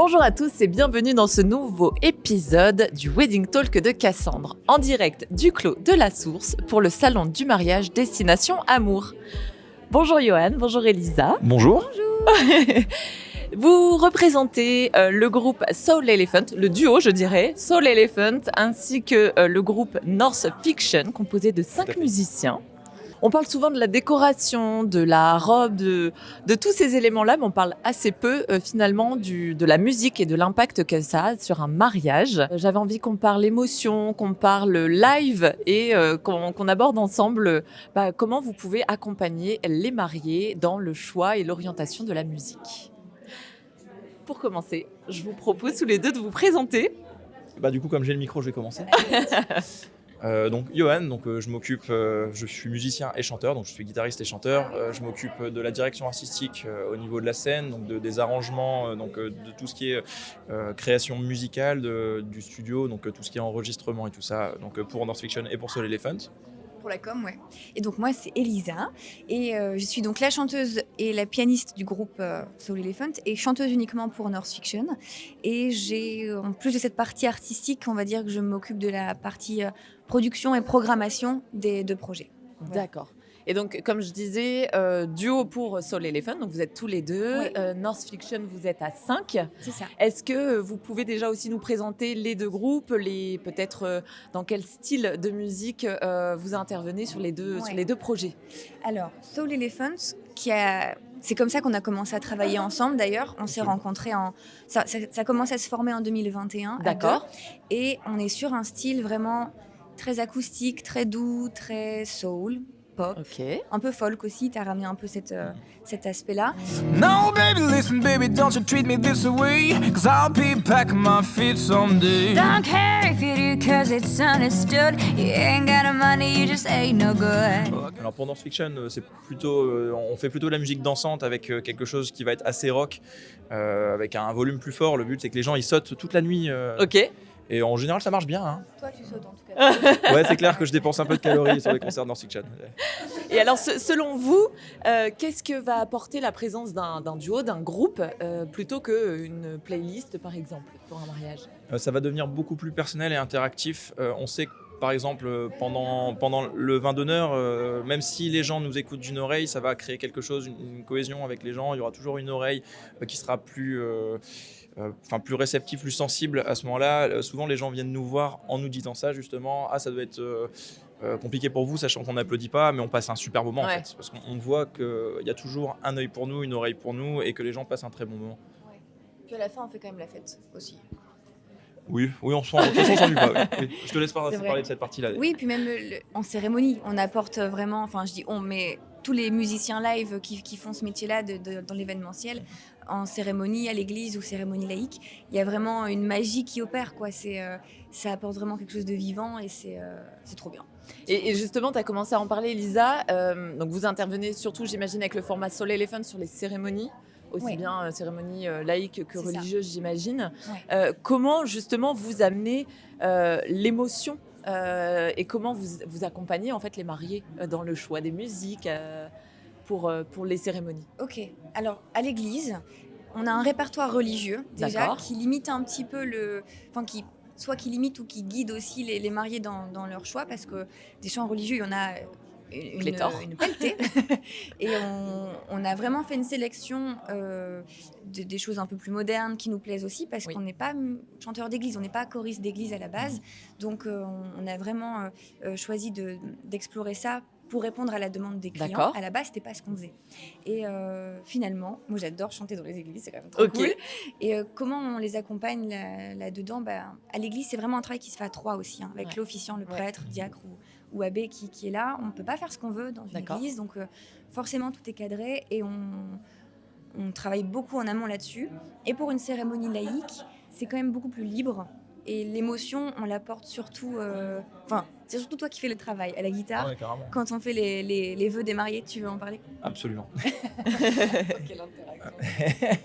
Bonjour à tous et bienvenue dans ce nouveau épisode du Wedding Talk de Cassandre, en direct du Clos de la Source pour le salon du mariage Destination Amour. Bonjour Johan, bonjour Elisa. Bonjour. Vous représentez le groupe Soul Elephant, le duo je dirais, Soul Elephant, ainsi que le groupe North Fiction, composé de 5 musiciens. On parle souvent de la décoration, de la robe, de tous ces éléments-là, mais on parle assez peu finalement de la musique et de l'impact que ça a sur un mariage. J'avais envie qu'on parle émotion, qu'on parle live et qu'on aborde ensemble comment vous pouvez accompagner les mariés dans le choix et l'orientation de la musique. Pour commencer, je vous propose tous les deux de vous présenter. Du coup, comme j'ai le micro, je vais commencer. Donc Johan, je m'occupe, je suis musicien et chanteur, donc je suis guitariste et chanteur. Je m'occupe de la direction artistique au niveau de la scène, donc des arrangements, de tout ce qui est création musicale du studio, donc tout ce qui est enregistrement et tout ça, donc pour North Fiction et pour Soul Elephant. Pour la com, ouais. Et donc moi, c'est Elisa. Et je suis donc la chanteuse et la pianiste du groupe Soul Elephant et chanteuse uniquement pour North Fiction. Et en plus de cette partie artistique, on va dire que je m'occupe de la partie production et programmation des deux projets. D'accord. Et donc, comme je disais, duo pour Soul Elephant, donc vous êtes tous les deux. Oui. North Fiction, vous êtes à 5. C'est ça. Est-ce que vous pouvez déjà aussi nous présenter les deux groupes, peut-être dans quel style de musique vous intervenez sur les deux projets? Alors, Soul Elephant, c'est comme ça qu'on a commencé à travailler ensemble d'ailleurs. On s'est rencontrés ça a commencé à se former en 2021. D'accord. Et on est sur un style vraiment très acoustique, très doux, très soul, pop, un peu folk aussi. Tu as ramené un peu cet aspect-là. No, baby, listen, baby, don't you treat me this way, 'cause I'll be back on my feet someday. Don't care if you do, 'cause it's understood. You ain't got the money, you just ain't no good. Alors pour North Fiction, c'est plutôt, on fait plutôt de la musique dansante avec quelque chose qui va être assez rock, avec un volume plus fort. Le but, c'est que les gens ils sautent toute la nuit. Ok. Et en général, ça marche bien. Hein. Toi, tu sautes en tout cas. Ouais, c'est clair que je dépense un peu de calories sur les concerts de North Fiction. Et alors, selon vous, qu'est-ce que va apporter la présence d'un duo, d'un groupe, plutôt qu'une playlist, par exemple, pour un mariage? Ça va devenir beaucoup plus personnel et interactif. On sait que, par exemple, pendant le vin d'honneur, même si les gens nous écoutent d'une oreille, ça va créer quelque chose, une cohésion avec les gens. Il y aura toujours une oreille qui sera plus réceptive, plus sensible à ce moment-là. Souvent, les gens viennent nous voir en nous disant ça, justement. Ah, ça doit être compliqué pour vous, sachant qu'on n'applaudit pas, mais on passe un super moment, en fait. Parce qu'on voit qu'il y a toujours un œil pour nous, une oreille pour nous, et que les gens passent un très bon moment. Ouais. Puis à la fin, on fait quand même la fête aussi. Oui, on s'ennuie pas. Oui. Je te laisse parler de cette partie-là. Oui, puis même en cérémonie, on apporte vraiment, enfin je dis on, mais tous les musiciens live qui font ce métier-là dans l'événementiel, en cérémonie, à l'église ou cérémonie laïque, il y a vraiment une magie qui opère, quoi. Ça apporte vraiment quelque chose de vivant et c'est trop bien. Et justement, tu as commencé à en parler, Elisa. Donc vous intervenez surtout, j'imagine, avec le format Soul Elephant sur les cérémonies. Aussi bien cérémonie laïque que religieuse, j'imagine. Ouais. Comment justement vous amenez l'émotion et comment vous accompagnez en fait les mariés dans le choix des musiques pour les cérémonies? Ok, alors à l'église, on a un répertoire religieux déjà qui limite un petit peu qui limite ou qui guide aussi les mariés dans leur choix, parce que des chants religieux, il y en a une pelletée. Et on a vraiment fait une sélection des choses un peu plus modernes qui nous plaisent aussi, parce qu'on n'est pas chanteur d'église, on n'est pas choriste d'église à la base. Donc on a vraiment choisi d'explorer ça pour répondre à la demande des clients. D'accord. À la base, c'était pas ce qu'on faisait. Et finalement, moi j'adore chanter dans les églises, c'est quand même trop cool. Et comment on les accompagne là-dedans, à l'église, c'est vraiment un travail qui se fait à 3 aussi, hein, avec l'officiant, le prêtre, diacre ou abbé qui est là. On ne peut pas faire ce qu'on veut dans une église, donc forcément tout est cadré et on travaille beaucoup en amont là-dessus. Et pour une cérémonie laïque, c'est quand même beaucoup plus libre. Et l'émotion, on l'apporte surtout... c'est surtout toi qui fais le travail à la guitare. Quand on fait les vœux des mariés, tu veux en parler? Absolument. Quelle interaction.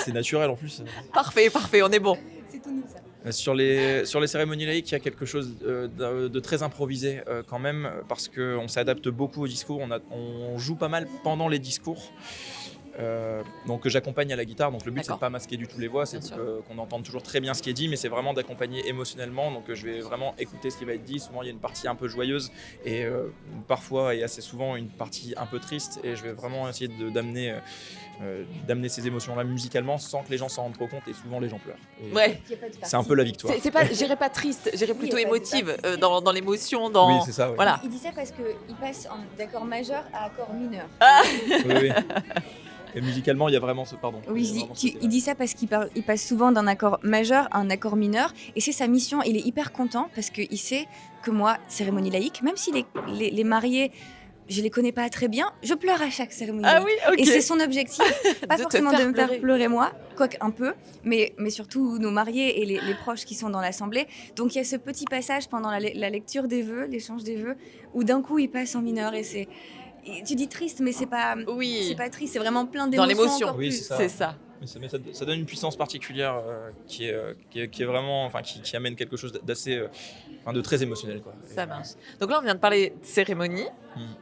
C'est naturel en plus. Parfait, on est bon. C'est tout nous, ça. Sur les cérémonies laïques, il y a quelque chose de très improvisé quand même, parce qu'on s'adapte beaucoup au discours. On joue pas mal pendant les discours. donc que j'accompagne à la guitare. Donc le but c'est de D'accord. pas masquer du tout les voix, c'est Bien sûr. qu'on entende toujours très bien ce qui est dit, mais c'est vraiment d'accompagner émotionnellement. Donc je vais vraiment écouter ce qui va être dit. Souvent il y a une partie un peu joyeuse et parfois et assez souvent une partie un peu triste, et je vais vraiment essayer d'amener ces émotions-là musicalement sans que les gens s'en rendent trop compte, et souvent les gens pleurent. Et Ouais. c'est un peu la victoire. C'est pas, j'irais pas triste, j'irais plutôt il y a pas de émotive partie. dans l'émotion, dans. Oui, c'est ça. Ouais. Voilà. Il dit ça parce qu'il passe d'accord majeur à accord mineur. Oui, oui. Et musicalement, il y a vraiment ce pardon. Oui, Il y a vraiment ce côté-là. il dit ça parce il passe souvent d'un accord majeur à un accord mineur. Et c'est sa mission. Il est hyper content parce qu'il sait que moi, cérémonie laïque, même si les mariés, je les connais pas très bien, je pleure à chaque cérémonie Ah laïque. oui, ok. Et c'est son objectif, pas De te forcément faire de me faire pleurer. pleurer moi, quoique un peu, mais surtout nos mariés et les proches qui sont dans l'assemblée. Donc il y a ce petit passage pendant la lecture des vœux, l'échange des vœux, où d'un coup il passe en mineur et tu dis triste, mais c'est pas Oui. triste, c'est vraiment plein Dans d'émotions. l'émotion. encore Oui, plus. c'est C'est ça. Mais ça donne une puissance particulière qui est vraiment, enfin, qui amène quelque chose d'assez, de très émotionnel, quoi. Ça marche. Donc là, on vient de parler de cérémonie.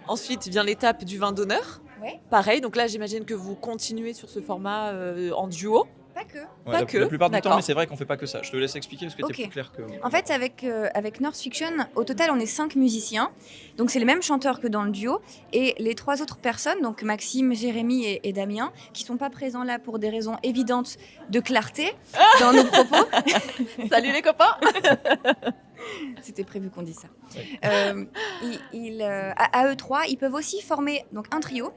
Ensuite vient l'étape du vin d'honneur. Ouais. Pareil, donc là, j'imagine que vous continuez sur ce format en duo. Pas que. Ouais, Pas la plupart du temps, d'accord. mais c'est vrai qu'on fait pas que ça. Je te laisse expliquer parce que Ok. t'es plus clair que moi. En fait, avec North Fiction, au total, on est 5 musiciens. Donc, c'est les mêmes chanteurs que dans le duo. Et les 3 autres personnes, donc Maxime, Jérémy et Damien, qui sont pas présents là pour des raisons évidentes de clarté dans nos propos. Salut les copains. C'était prévu qu'on dise ça. Ouais. À eux 3, ils peuvent aussi former donc, un trio.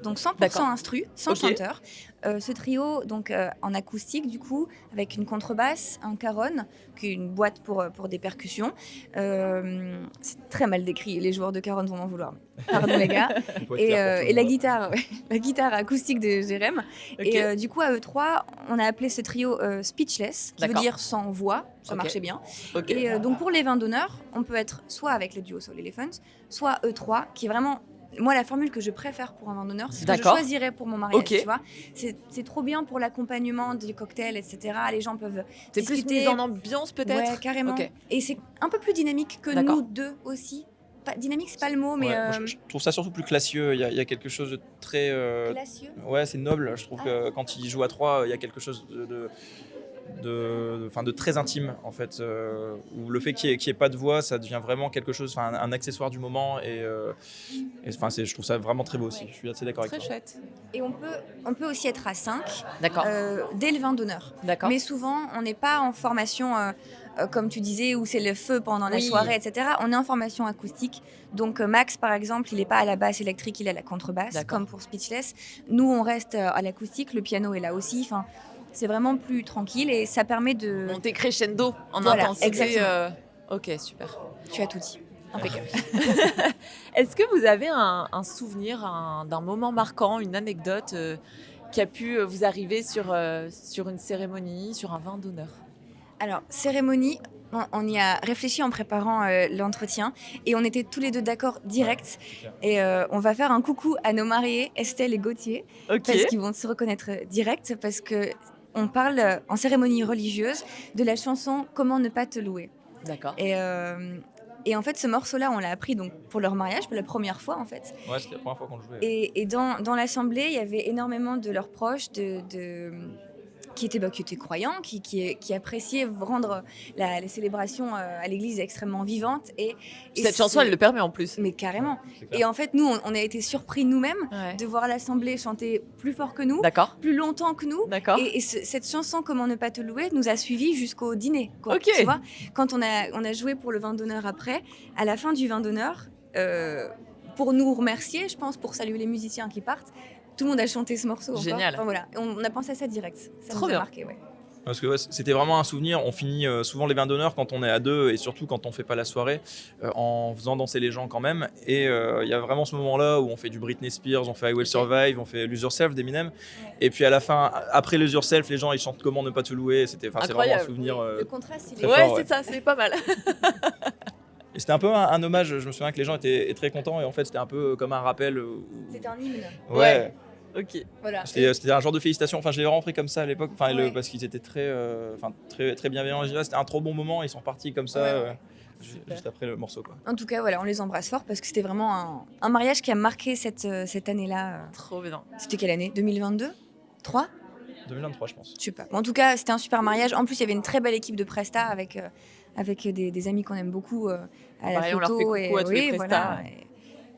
Donc 100% D'accord. instru, sans Ok. chanteur. Ce trio, donc en acoustique du coup, avec une contrebasse, un caron, qui est une boîte pour des percussions. C'est très mal décrit, les joueurs de caron vont m'en vouloir. Pardon les gars. Il faut être clair pour tout Et le la monde. guitare, ouais, la guitare acoustique de Jérém. Ok. Et du coup, à eux 3, on a appelé ce trio Speechless, qui veut D'accord. dire sans voix, ça Ok. marchait bien. Ok. Et donc pour les vins d'honneur, on peut être soit avec le duo Soul Elephant, soit E3, qui est vraiment, moi, la formule que je préfère pour un vin d'honneur, c'est ce que je D'accord. choisirais pour mon mariage, Ok. tu vois. C'est trop bien pour l'accompagnement du cocktail, etc. Les gens peuvent C'est plus discuter. mise en ambiance peut-être. Ouais, carrément. Ok. Et c'est un peu plus dynamique que D'accord. nous deux aussi. Pas, dynamique, c'est pas le mot, mais Ouais, moi, je trouve ça surtout plus classieux. Il y a quelque chose de très. classieux. Ouais, c'est noble. Je trouve que quand ils jouent à 3, il y a quelque chose de très intime en fait, où le fait qu'il n'y ait pas de voix, ça devient vraiment quelque chose, un accessoire du moment, je trouve ça vraiment très beau aussi. Je suis assez d'accord Très avec toi. chouette. Et on peut aussi être à 5 D'accord. dès le vin d'honneur. D'accord. Mais souvent, on n'est pas en formation, comme tu disais, où c'est le feu pendant la Oui. soirée, etc. On est en formation acoustique. Donc Max, par exemple, il n'est pas à la basse électrique, il est à la contrebasse, D'accord. comme pour Speechless. Nous, on reste à l'acoustique, le piano est là aussi. Enfin, c'est vraiment plus tranquille et ça permet de... Monter crescendo en Voilà, intensité. exactement. Ok, super. Tu as tout dit. Impeccable. Est-ce que vous avez un souvenir d'un moment marquant, une anecdote qui a pu vous arriver sur une cérémonie, sur un vin d'honneur? Alors, cérémonie, on y a réfléchi en préparant l'entretien et on était tous les deux d'accord direct. Et on va faire un coucou à nos mariés, Estelle et Gauthier, Ok. parce qu'ils vont se reconnaître direct, parce que on parle en cérémonie religieuse de la chanson Comment ne pas te louer. D'accord. Et en fait, ce morceau-là, on l'a appris donc pour leur mariage, pour la première fois en fait. Ouais, c'était la première fois qu'on le jouait. Et dans l'assemblée, il y avait énormément de leurs proches qui étaient croyants, qui appréciaient rendre les célébrations à l'église extrêmement vivantes. Et Cette chanson, elle le permet en plus. Mais carrément. C'est clair. Et en fait, nous, on a été surpris nous-mêmes Ouais. de voir l'assemblée chanter plus fort que nous, D'accord. plus longtemps que nous. D'accord. Et cette chanson, Comment ne pas te louer, nous a suivis jusqu'au dîner. Quoi, Ok. tu vois, quand on a joué pour le vin d'honneur après, à la fin du vin d'honneur, pour nous remercier, je pense, pour saluer les musiciens qui partent, tout le monde a chanté ce morceau. encore. Génial. Enfin, voilà. On a pensé à ça direct. Ça Trop nous a bien. marqué, ouais. Parce que ouais, c'était vraiment un souvenir. On finit souvent les vins d'honneur quand on est à deux, et surtout quand on fait pas la soirée, en faisant danser les gens quand même. Et il y a vraiment ce moment-là où on fait du Britney Spears, on fait I Will Survive, on fait Lose Yourself d'Eminem. Et puis à la fin, après Lose Yourself, les gens ils chantent Comment ne pas te louer. C'est vraiment un Incroyable. souvenir. Le contraste, il très est... Ouais, fort, c'est ça, c'est pas mal. Et c'était un peu un hommage. Je me souviens que les gens étaient très contents, et en fait c'était un peu comme un rappel. C'est un hymne. Ouais. Ok. Voilà. C'était un genre de félicitations. Enfin, je l'ai vraiment pris comme ça à l'époque. Enfin, Ouais. parce qu'ils étaient très bienveillants. C'était un trop bon moment. Ils sont partis comme ça. Ouais, ouais. juste après le morceau, quoi. En tout cas, voilà, on les embrasse fort parce que c'était vraiment un mariage qui a marqué cette année-là. Trop bien. C'était quelle année? 2022? 3? 2023, je pense. Je sais pas. Bon, en tout cas, c'était un super mariage. En plus, il y avait une très belle équipe de Presta avec des amis qu'on aime beaucoup à la Pareil, on leur photo. fait coucou à tous les Presta. Voilà,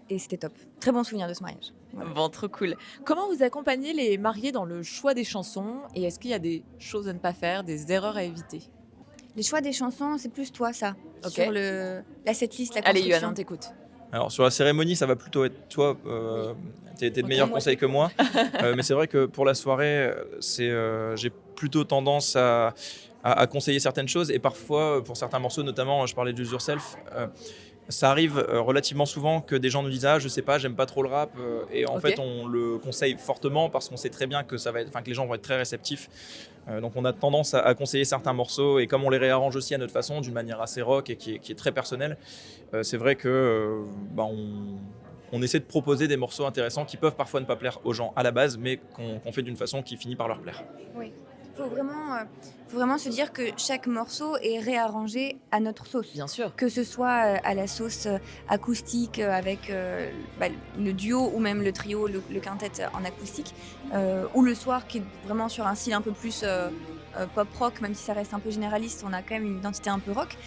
et c'était top. Très bon souvenir de ce mariage. Voilà. Bon, trop cool. Comment vous accompagnez les mariés dans le choix des chansons et est-ce qu'il y a des choses à ne pas faire, des erreurs à éviter? Les choix des chansons, c'est plus toi, ça. Ok. Sur la setlist, la Allez, construction. Yoann, on t'écoute. Alors sur la cérémonie, ça va plutôt être toi, t'es de Ok, meilleurs moi, conseils que moi. Mais c'est vrai que pour la soirée, j'ai plutôt tendance à conseiller certaines choses et parfois pour certains morceaux, notamment je parlais de Use Yourself, ça arrive relativement souvent que des gens nous disent je sais pas, j'aime pas trop le rap et en Ok. fait on le conseille fortement parce qu'on sait très bien que que les gens vont être très réceptifs. Donc on a tendance à conseiller certains morceaux et comme on les réarrange aussi à notre façon d'une manière assez rock et qui est très personnelle, c'est vrai que on essaie de proposer des morceaux intéressants qui peuvent parfois ne pas plaire aux gens à la base mais qu'on fait d'une façon qui finit par leur plaire. Oui. Faut vraiment se dire que chaque morceau est réarrangé à notre sauce. Bien sûr. Que ce soit à la sauce acoustique avec le duo ou même le trio, le quintet en acoustique, ou le soir qui est vraiment sur un style un peu plus pop-rock, même si ça reste un peu généraliste, on a quand même une identité un peu rock.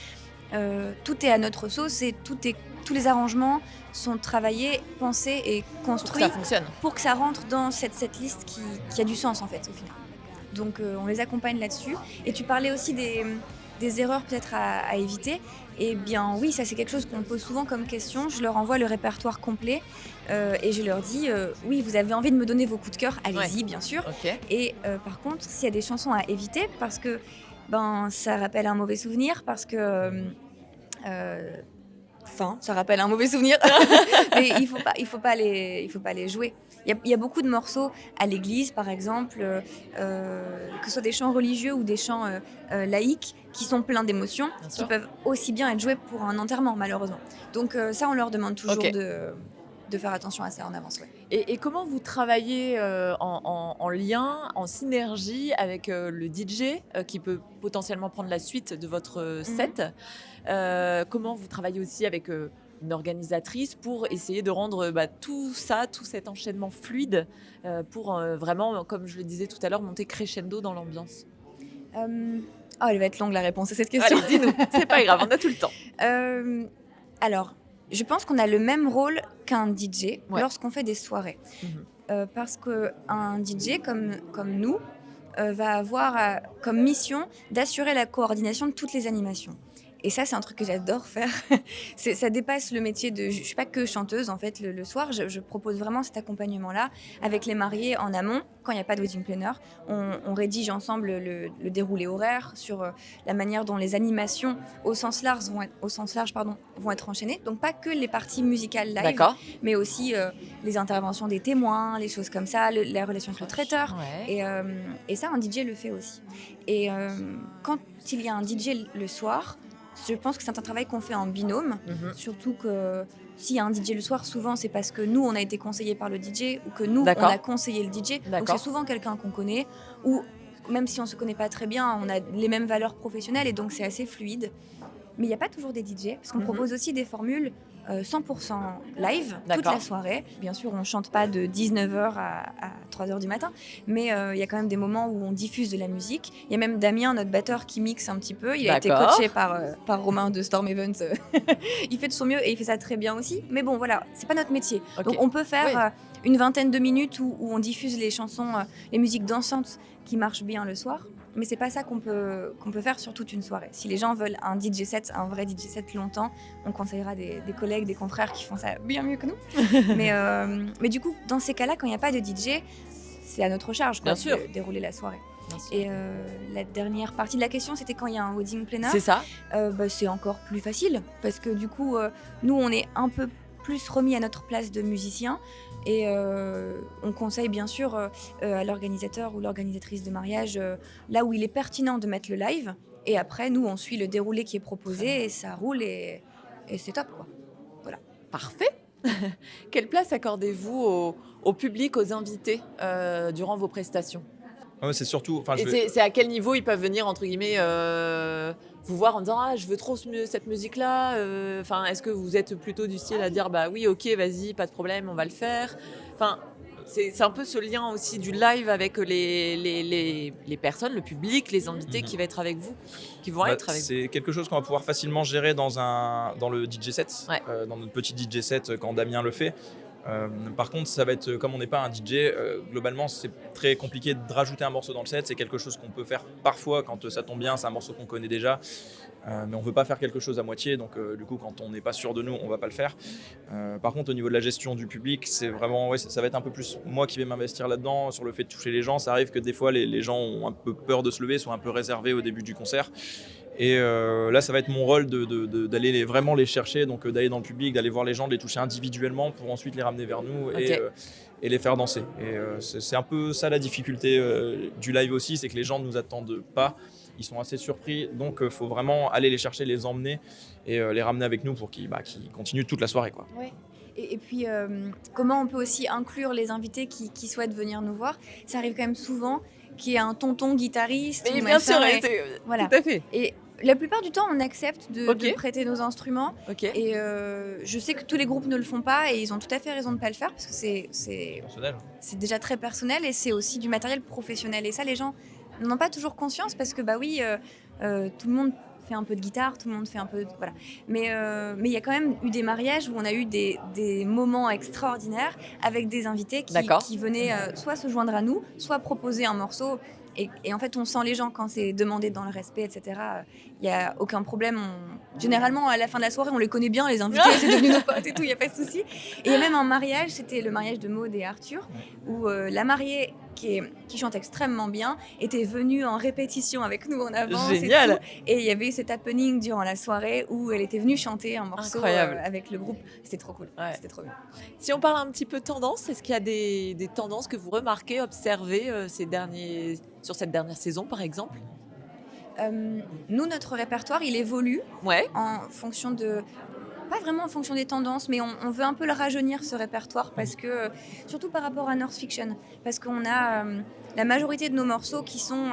Tout est à notre sauce et tous les arrangements sont travaillés, pensés et Pour que construits ça fonctionne. pour que ça rentre dans cette liste qui a du sens en fait au final. Donc on les accompagne là-dessus. Et tu parlais aussi des erreurs peut-être à éviter. Eh bien oui, ça c'est quelque chose qu'on me pose souvent comme question. Je leur envoie le répertoire complet et je leur dis oui, vous avez envie de me donner vos coups de cœur, allez-y bien sûr. Ok. Et par contre, s'il y a des chansons à éviter parce que ça rappelle un mauvais souvenir, parce que ça rappelle un mauvais souvenir. Mais il faut pas les jouer. Il y a beaucoup de morceaux à l'église, par exemple, que ce soit des chants religieux ou des chants laïques, qui sont pleins d'émotions, Bien qui sûr. peuvent aussi bien être joués pour un enterrement, malheureusement. Donc ça, on leur demande toujours Ok. de faire attention à ça en avance. Ouais. Et comment vous travaillez en lien, en synergie avec le DJ qui peut potentiellement prendre la suite de votre set? Comment vous travaillez aussi avec une organisatrice pour essayer de rendre tout cet enchaînement fluide pour vraiment, comme je le disais tout à l'heure, monter crescendo dans l'ambiance? Elle va être longue la réponse à cette question. Allez, dis-nous, c'est pas grave, on a tout le temps. Alors, je pense qu'on a le même rôle qu'un DJ Ouais. lorsqu'on fait des soirées. Mhm. Parce qu'un DJ comme nous va avoir comme mission d'assurer la coordination de toutes les animations. Et ça, c'est un truc que j'adore faire. Ça dépasse le métier de... Je ne suis pas que chanteuse, en fait, le soir. Je propose vraiment cet accompagnement-là avec les mariés en amont. Quand il n'y a pas de wedding planner, on rédige ensemble le déroulé horaire sur la manière dont les animations au sens large vont être enchaînées. Donc, pas que les parties musicales live, D'accord. mais aussi les interventions des témoins, les choses comme ça, la relation avec le traiteur. Ouais. Et ça, un DJ le fait aussi. Et quand il y a un DJ le soir, je pense que c'est un travail qu'on fait en binôme, Mhm. surtout que s'il y a un DJ le soir, souvent c'est parce que nous, on a été conseillés par le DJ ou que nous, on D'accord. a conseillé le DJ. Donc D'accord. c'est souvent quelqu'un qu'on connaît ou même si on ne se connaît pas très bien, on a les mêmes valeurs professionnelles et donc c'est assez fluide. Mais il n'y a pas toujours des DJ, parce qu'on Mhm. propose aussi des formules 100% live toute D'accord. la soirée. Bien sûr, on ne chante pas de 19h à 3h du matin, mais il y a quand même des moments où on diffuse de la musique. Il y a même Damien, notre batteur, qui mixe un petit peu. Il a été D'accord. coaché par Romain de Storm Events. Il fait de son mieux et il fait ça très bien aussi. Mais bon, voilà, c'est pas notre métier. Ok. Donc on peut faire Oui. une vingtaine de minutes où on diffuse les chansons, les musiques dansantes qui marchent bien le soir. Mais c'est pas ça qu'on peut faire sur toute une soirée. Si les gens veulent un DJ set, un vrai DJ set longtemps, on conseillera des collègues, des confrères qui font ça bien mieux que nous. mais du coup, dans ces cas-là, quand il n'y a pas de DJ, c'est à notre charge Bien sûr. de dérouler la soirée. Bien sûr. Et la dernière partie de la question, c'était quand il y a un wedding planner. C'est ça. C'est encore plus facile parce que du coup, nous, on est un peu plus remis à notre place de musicien et on conseille bien sûr à l'organisateur ou l'organisatrice de mariage là où il est pertinent de mettre le live et après, nous, on suit le déroulé qui est proposé et ça roule et c'est top, quoi. Parfait. Quelle place accordez-vous au public, aux invités durant vos prestations? Ouais, c'est surtout. Et c'est à quel niveau ils peuvent venir, entre guillemets, vous voir en disant je veux trop cette musique-là. Enfin, est-ce que vous êtes plutôt du style à dire bah oui, ok, vas-y, pas de problème, on va le faire. Enfin, c'est un peu ce lien aussi du live avec les personnes, le public, les invités qui va être avec vous, qui vont être avec vous. C'est quelque chose qu'on va pouvoir facilement gérer dans le DJ set, Ouais. dans notre petit DJ set quand Damien le fait. Par contre, ça va être, comme on n'est pas un DJ, globalement c'est très compliqué de rajouter un morceau dans le set. C'est quelque chose qu'on peut faire parfois quand ça tombe bien, c'est un morceau qu'on connaît déjà, mais on ne veut pas faire quelque chose à moitié, donc du coup quand on n'est pas sûr de nous, on ne va pas le faire. Par contre, au niveau de la gestion du public, c'est vraiment, ça va être un peu plus moi qui vais m'investir là-dedans, sur le fait de toucher les gens. Ça arrive que des fois les gens ont un peu peur de se lever, sont un peu réservés au début du concert. Et là, ça va être mon rôle d'aller vraiment les chercher, donc d'aller dans le public, d'aller voir les gens, de les toucher individuellement pour ensuite les ramener vers nous et les faire danser. Et c'est un peu ça la difficulté du live aussi, c'est que les gens ne nous attendent pas, ils sont assez surpris, donc il faut vraiment aller les chercher, les emmener et les ramener avec nous pour qu'ils continuent toute la soirée, quoi. Ouais. Et puis, comment on peut aussi inclure les invités qui souhaitent venir nous voir. Ça arrive quand même souvent qu'il y ait un tonton guitariste. Mais ou bien sûr, machin, voilà. tout à fait. Et la plupart du temps, on accepte de prêter nos instruments. Ok. Et je sais que tous les groupes ne le font pas et ils ont tout à fait raison de ne pas le faire parce que c'est Personnel. déjà très personnel et c'est aussi du matériel professionnel. Et ça, les gens n'en ont pas toujours conscience parce que, bah oui, tout le monde fait un peu de guitare, tout le monde fait un peu de... Voilà. Mais il y a quand même eu des mariages où on a eu des moments extraordinaires avec des invités qui venaient soit se joindre à nous, soit proposer un morceau. Et en fait, on sent les gens quand c'est demandé dans le respect, etc. Il n'y a aucun problème. Généralement, à la fin de la soirée, on les connaît bien, les invités, c'est devenu nos potes et tout, il n'y a pas de souci. Et il y a même un mariage, c'était le mariage de Maud et Arthur, où la mariée, qui chante extrêmement bien, était venue en répétition avec nous en avance. Génial. Et il y avait eu cet happening durant la soirée où elle était venue chanter un morceau avec le groupe. C'était trop cool, c'était trop bien. Si on parle un petit peu tendance, est-ce qu'il y a des tendances que vous remarquez, observez sur cette dernière saison par exemple? Nous, notre répertoire, il évolue en fonction de... Pas vraiment en fonction des tendances, mais on veut un peu le rajeunir, ce répertoire, parce que, surtout par rapport à North Fiction, parce qu'on a la majorité de nos morceaux qui sont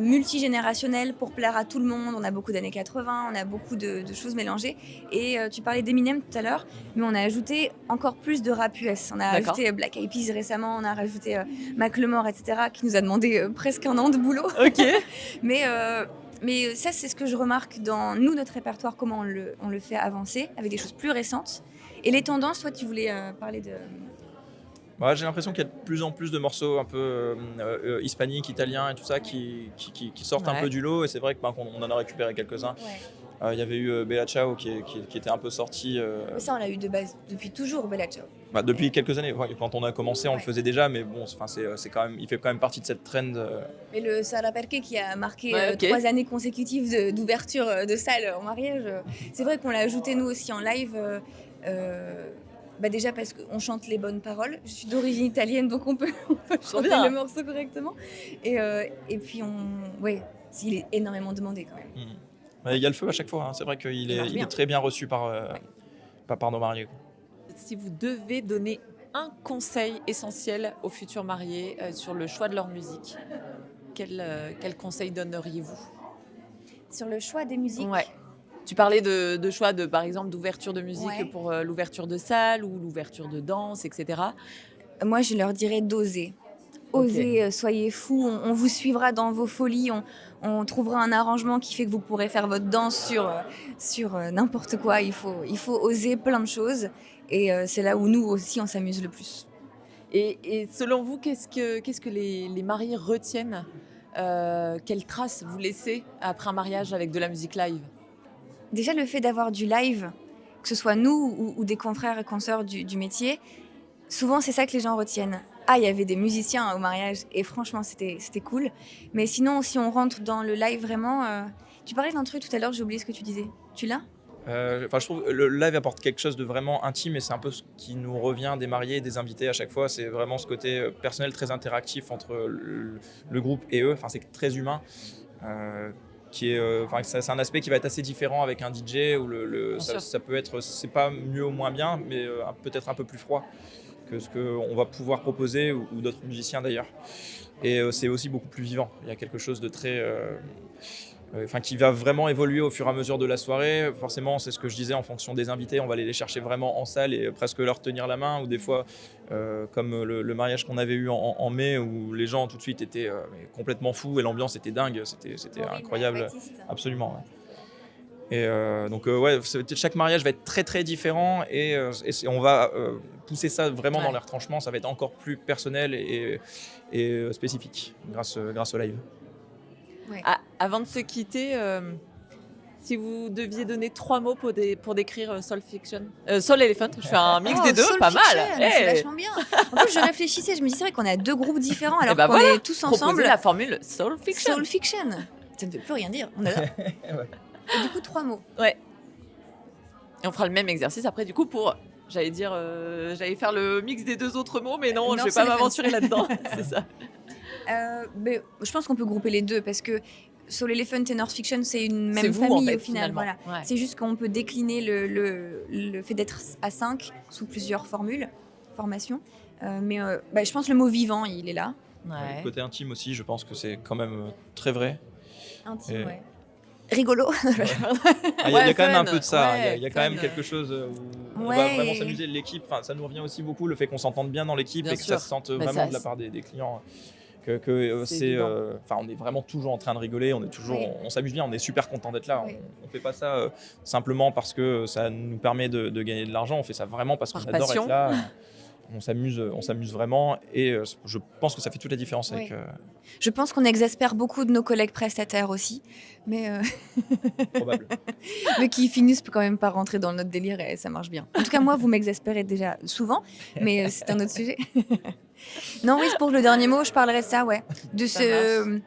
multigénérationnels pour plaire à tout le monde. On a beaucoup d'années 80, on a beaucoup de choses mélangées. Et tu parlais d'Eminem tout à l'heure, mais on a ajouté encore plus de rap US. On a ajouté Black Eyed Peas récemment, on a rajouté Macklemore, etc., qui nous a demandé presque un an de boulot. Ok. Mais ça, c'est ce que je remarque dans notre répertoire, comment on le fait avancer avec des choses plus récentes. Et les tendances, toi, tu voulais parler de... J'ai l'impression qu'il y a de plus en plus de morceaux un peu hispaniques, italiens et tout ça qui sortent un peu du lot. Et c'est vrai qu'on en a récupéré quelques-uns. Il y avait eu Bella Ciao qui était un peu sorti. Mais ça, on l'a eu de base depuis toujours, Bella Ciao. Depuis quelques années. Quand on a commencé, on le faisait déjà, mais bon, c'est quand même, il fait quand même partie de cette trend. Mais le Sala Perché qui a marqué 3 années consécutives d'ouverture de salle en mariage, c'est vrai qu'on l'a ajouté nous aussi en live. Déjà parce qu'on chante les bonnes paroles. Je suis d'origine italienne, donc on peut chanter le morceau correctement. Et puis, il est énormément demandé quand même. Il y a le feu à chaque fois. C'est vrai qu'il est très bien reçu par nos mariés. Si vous devez donner un conseil essentiel aux futurs mariés sur le choix de leur musique, quel conseil donneriez-vous? Sur le choix des musiques? Tu parlais de choix, par exemple, d'ouverture de musique pour l'ouverture de salle ou l'ouverture de danse, etc. Moi, je leur dirais d'oser. Osez, soyez fous, on vous suivra dans vos folies, on trouvera un arrangement qui fait que vous pourrez faire votre danse sur n'importe quoi. Il faut oser plein de choses et c'est là où nous aussi, on s'amuse le plus. Et selon vous, qu'est-ce que les mariés retiennent quelles traces vous laissez après un mariage avec de la musique live? Déjà, le fait d'avoir du live, que ce soit nous ou des confrères et consoeurs du métier, souvent c'est ça que les gens retiennent. Il y avait des musiciens au mariage et franchement c'était cool. Mais sinon, si on rentre dans le live vraiment... Tu parlais d'un truc tout à l'heure, j'ai oublié ce que tu disais. Tu l'as ? Je trouve que le live apporte quelque chose de vraiment intime et c'est un peu ce qui nous revient des mariés et des invités à chaque fois. C'est vraiment ce côté personnel très interactif entre le groupe et eux. C'est très humain. C'est un aspect qui va être assez différent avec un DJ où ça peut être, c'est pas mieux ou moins bien, mais peut-être un peu plus froid que ce qu'on va pouvoir proposer ou d'autres musiciens d'ailleurs. Et c'est aussi beaucoup plus vivant. Il y a quelque chose de très qui va vraiment évoluer au fur et à mesure de la soirée. Forcément, c'est ce que je disais, en fonction des invités, on va aller les chercher vraiment en salle et presque leur tenir la main, ou des fois, comme le mariage qu'on avait eu en mai, où les gens tout de suite étaient complètement fous et l'ambiance était dingue, c'était incroyable. Absolument. Ouais. Et donc chaque mariage va être très très différent et on va pousser ça vraiment dans les retranchements. Ça va être encore plus personnel et spécifique grâce au live. Ouais. Avant de se quitter, si vous deviez donner 3 mots pour décrire Soul Fiction, Soul Elephant, je fais un mix des deux, Soul pas Fiction, mal. c'est vachement bien. En plus, je réfléchissais, je me dis c'est vrai qu'on a 2 groupes différents alors qu'on voilà, est tous ensemble. Proposer la formule Soul Fiction. Soul Fiction. Ça ne veut plus rien dire. On adore. Ouais. Et du coup, 3 mots. Ouais. Et on fera le même exercice après du coup pour, j'allais faire le mix des 2 autres mots, mais non, je vais pas m'aventurer là-dedans. C'est ça. Mais je pense qu'on peut grouper les deux parce que Soul Elephant et North Fiction, c'est une C'est même vous, famille en fait, au final. finalement. Voilà. Ouais. C'est juste qu'on peut décliner le fait d'être à 5 sous plusieurs formations. Mais je pense que le mot vivant, il est là. Ouais. Le côté intime aussi, je pense que c'est quand même très vrai. Intime, Et- ouais. Rigolo. Il y a quand même fun, un peu de ça, hein. ouais, Il y a quand même fun. quelque chose où on va Ouais. vraiment s'amuser. L'équipe, ça nous revient aussi beaucoup, le fait qu'on s'entende bien dans l'équipe Bien et que sûr. ça se sente Bah, vraiment ça, de la c'est- part des clients. Que C'est c'est, évident. on est vraiment toujours en train de rigoler, Oui. on s'amuse bien, on est super content d'être là. Oui. On fait pas ça simplement parce que ça nous permet de gagner de l'argent, on fait ça vraiment parce Par qu'on adore passion. être là. On s'amuse vraiment et je pense que ça fait toute la différence Oui. avec. Je pense qu'on exaspère beaucoup de nos collègues prestataires aussi, mais Probable. mais qui finissent quand même par rentrer dans notre délire et ça marche bien. En tout cas, moi, vous m'exaspérez déjà souvent, mais c'est un autre sujet. Non, oui, pour le dernier mot, je parlerai de ça, ouais. De Ça ce.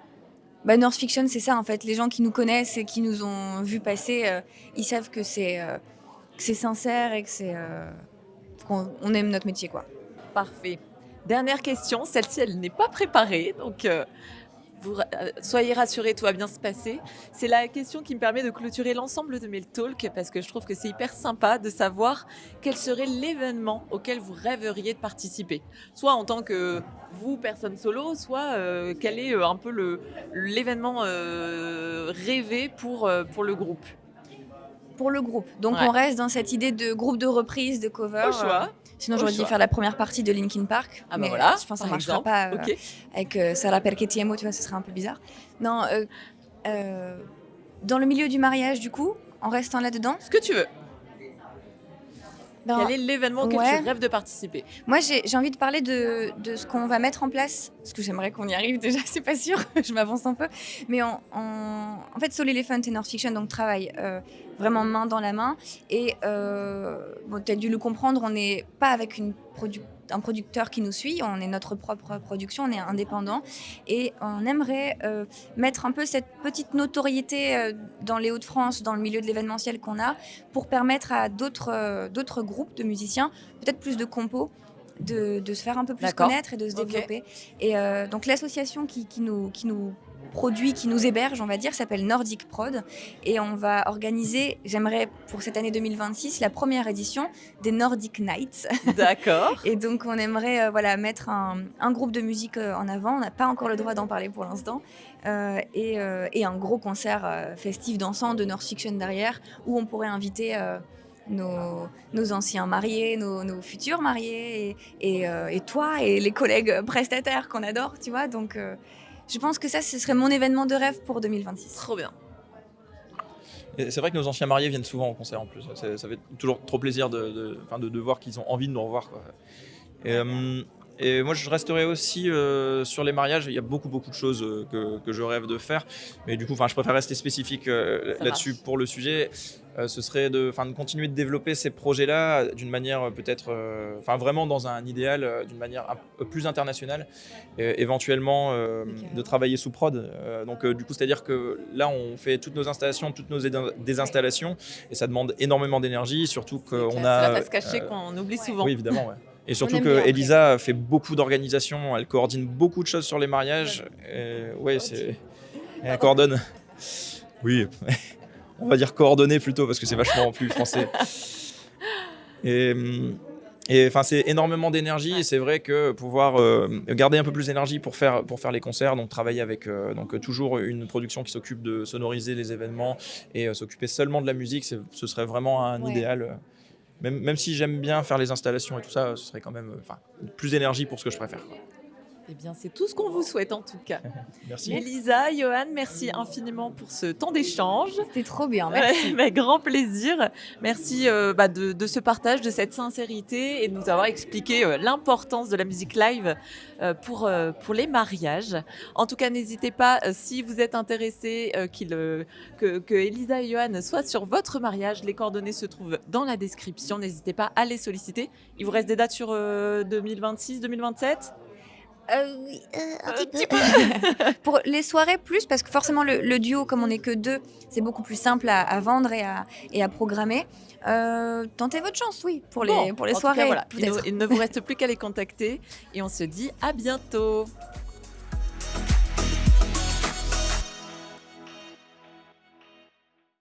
North Fiction, c'est ça en fait. Les gens qui nous connaissent et qui nous ont vu passer, ils savent que c'est sincère et que qu'on aime notre métier, quoi. Parfait. Dernière question, celle-ci elle n'est pas préparée, donc soyez rassurés, tout va bien se passer. C'est la question qui me permet de clôturer l'ensemble de mes talks parce que je trouve que c'est hyper sympa de savoir quel serait l'événement auquel vous rêveriez de participer. Soit en tant que vous, personne solo, soit quel est un peu l'événement rêvé pour le groupe. Pour le groupe. Donc Ouais. on reste dans cette idée de groupe de reprise, de cover. Au choix. Sinon Au j'aurais dû choix. faire la première partie de Linkin Park. Ah bah mais voilà, je pense que ça par marchera exemple. pas Ok. avec Sarah Perché Ti Amo, tu vois, ce serait un peu bizarre. Non, dans le milieu du mariage du coup, en restant là-dedans. Ce que tu veux. ben, Quel est l'événement auquel ouais. tu rêves de participer? Moi, j'ai envie de parler de ce qu'on va mettre en place, parce que j'aimerais qu'on y arrive déjà, c'est pas sûr, je m'avance un peu. Mais en fait, Soul Elephant et North Fiction donc, travaillent vraiment main dans la main. Et tu as dû le comprendre, on n'est pas avec un producteur qui nous suit, on est notre propre production, on est indépendant. Et on aimerait mettre un peu cette petite notoriété dans les Hauts-de-France, dans le milieu de l'événementiel qu'on a, pour permettre à d'autres groupes de musiciens, peut-être plus de compos, de se faire un peu plus D'accord. connaître et de se Ok. développer. Et donc l'association qui nous produit, qui nous héberge, on va dire, s'appelle Nordic Prod. Et on va organiser, j'aimerais pour cette année 2026, la première édition des Nordic Nights. D'accord. Et donc on aimerait mettre un groupe de musique en avant. On n'a pas encore le droit d'en parler pour l'instant. Et un gros concert festif dansant de North Fiction derrière, où on pourrait inviter nos anciens mariés, nos futurs mariés, et toi et les collègues prestataires qu'on adore, tu vois. Donc je pense que ça, ce serait mon événement de rêve pour 2026. Trop bien. Et c'est vrai que nos anciens mariés viennent souvent au concert en plus. Ça fait toujours trop plaisir de voir qu'ils ont envie de nous revoir, quoi. Et moi, je resterai aussi sur les mariages. Il y a beaucoup de choses que je rêve de faire. Mais du coup, je préfère rester spécifique là-dessus marche. pour le sujet. Ce serait de continuer de développer ces projets-là d'une manière peut-être, vraiment dans un idéal, d'une manière un peu plus internationale. Éventuellement, de travailler sous prod. Donc, du coup, c'est-à-dire que là, on fait toutes nos installations, toutes nos désinstallations. Et ça demande énormément d'énergie, surtout qu'on C'est a... la face cachée qu'on oublie souvent. Oui, évidemment, ouais. Et surtout aime que bien, Elisa fait beaucoup d'organisation, elle coordonne beaucoup de choses sur les mariages. Elle coordonne. Oui, on va dire coordonner plutôt parce que c'est vachement plus français. Et Et enfin, c'est énormément d'énergie et c'est vrai que pouvoir garder un peu plus d'énergie pour faire les concerts, donc travailler avec toujours une production qui s'occupe de sonoriser les événements et s'occuper seulement de la musique, ce serait vraiment un idéal. Même si j'aime bien faire les installations et tout ça, ce serait quand même plus d'énergie pour ce que je préfère, quoi. Eh bien, c'est tout ce qu'on vous souhaite en tout cas. Merci. Elisa, Johan, merci infiniment pour ce temps d'échange. C'était trop bien, merci. Avec grand plaisir. Merci de ce partage, de cette sincérité et de nous avoir expliqué l'importance de la musique live pour les mariages. En tout cas, n'hésitez pas, si vous êtes intéressés, que Elisa et Johan soient sur votre mariage. Les coordonnées se trouvent dans la description. N'hésitez pas à les solliciter. Il vous reste des dates sur 2026, 2027 ? Oui, un petit peu. Pour les soirées, plus, parce que forcément, le duo, comme on n'est que 2, c'est beaucoup plus simple à vendre et à programmer. Tentez votre chance, oui, pour les En tout cas, soirées. voilà. Peut-être. Il ne vous reste plus qu'à les contacter et on se dit à bientôt.